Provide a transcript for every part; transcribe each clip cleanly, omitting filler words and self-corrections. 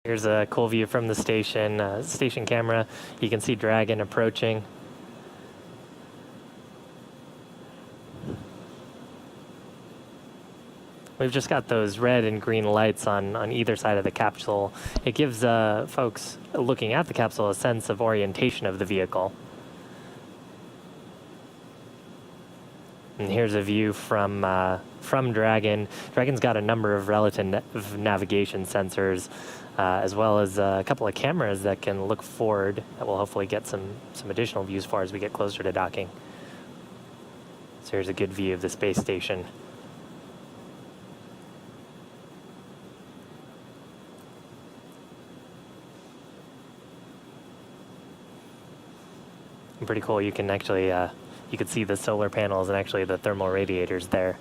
Here's a cool view from the station camera. You can see Dragon approaching. We've just got those red and green lights on either side of the capsule. It gives folks looking at the capsule a sense of orientation of the vehicle. And here's a view from Dragon. Dragon's got a number of relative navigation sensors, as well as a couple of cameras that can look forward. That will hopefully get some additional views for as we get closer to docking. So here's a good view of the space station. Pretty cool. You can actually you can see the solar panels and actually the thermal radiators there.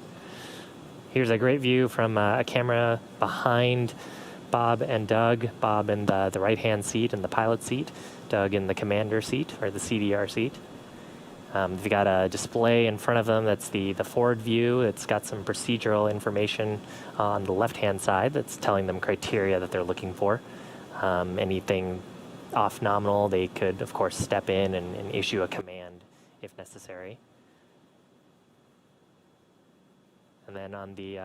Here's a great view from a camera behind Bob and Doug. Bob in the right-hand seat in the pilot seat, Doug in the commander seat or the CDR seat. They've got a display in front of them that's the forward view. It's got some procedural information on the left-hand side that's telling them criteria that they're looking for. Anything off nominal, they could, of course, step in and issue a command if necessary. And then on the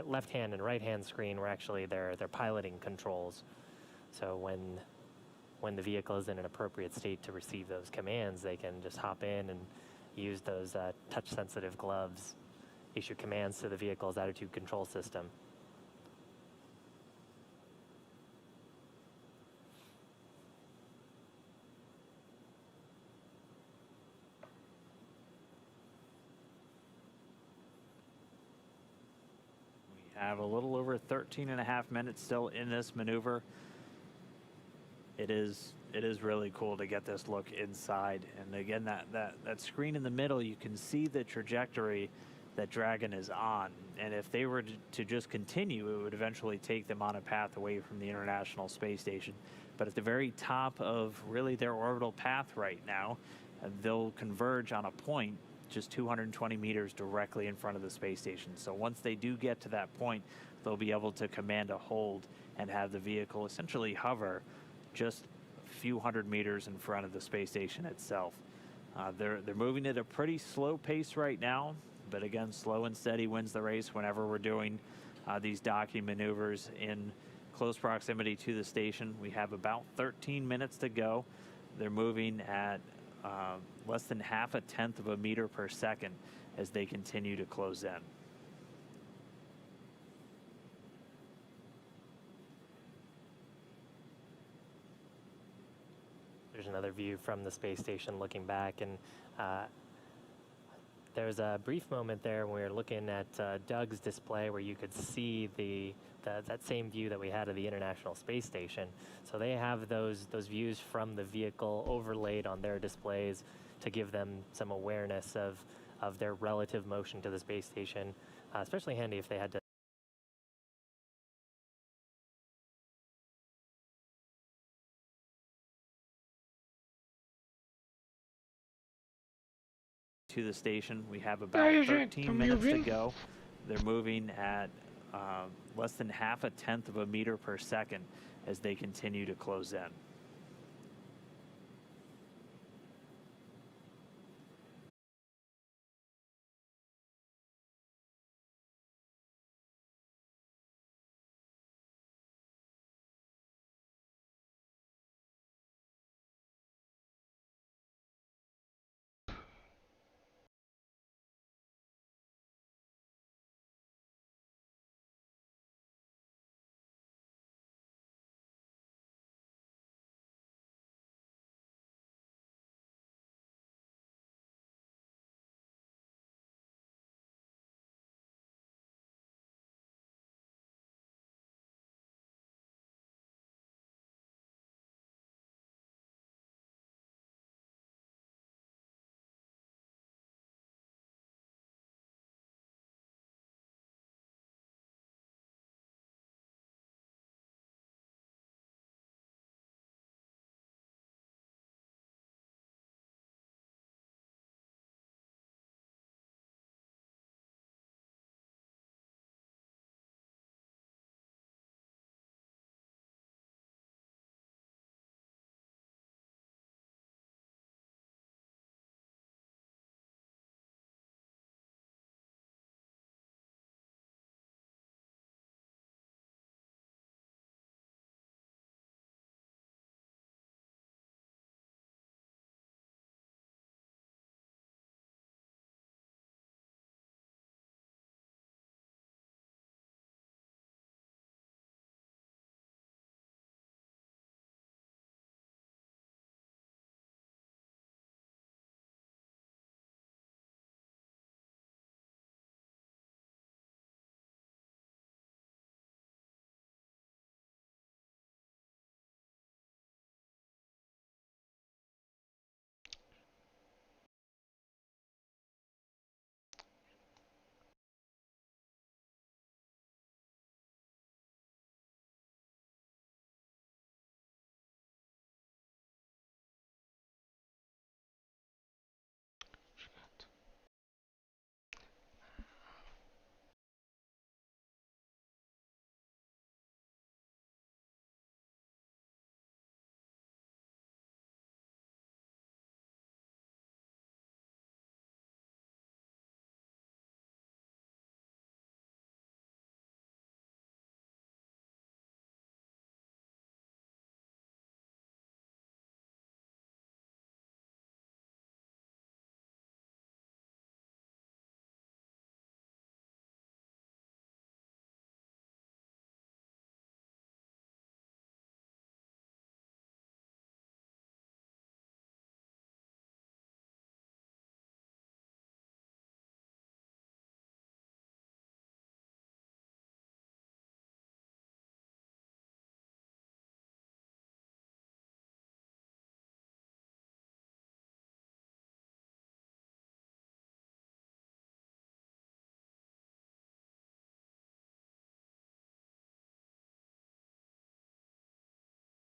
left-hand and right-hand screen were actually their piloting controls. So when the vehicle is in an appropriate state to receive those commands, they can just hop in and use those touch-sensitive gloves, issue commands to the vehicle's attitude control system. Have a little over 13 and a half minutes still in this maneuver. It is really cool to get this look inside. And again, that screen in the middle, you can see the trajectory that Dragon is on. And if they were to just continue, it would eventually take them on a path away from the International Space Station. But at the very top of really their orbital path right now, they'll converge on a point just 220 meters directly in front of the space station. So once they do get to that point, they'll be able to command a hold and have the vehicle essentially hover just a few hundred meters in front of the space station itself. They're moving at a pretty slow pace right now, but again, slow and steady wins the race whenever we're doing these docking maneuvers in close proximity to the station. We have about 13 minutes to go. They're moving at less than half a tenth of a meter per second as they continue to close in. There's another view from the space station looking back, and there's a brief moment there when we were looking at Doug's display where you could see that same view that we had of the International Space Station. So they have those views from the vehicle overlaid on their displays to give them some awareness of their relative motion to the space station, especially handy if they had to the station. We have about 13 minutes to go. They're moving at less than half a tenth of a meter per second as they continue to close in.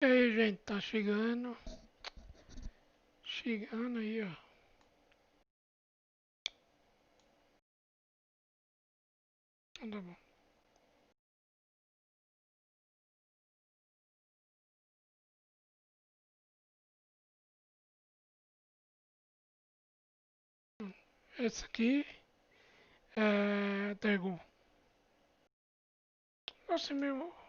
E aí, gente, tá chegando. Chegando aí, ó. Então tá bom. Esse aqui é Dagon. Assim mesmo.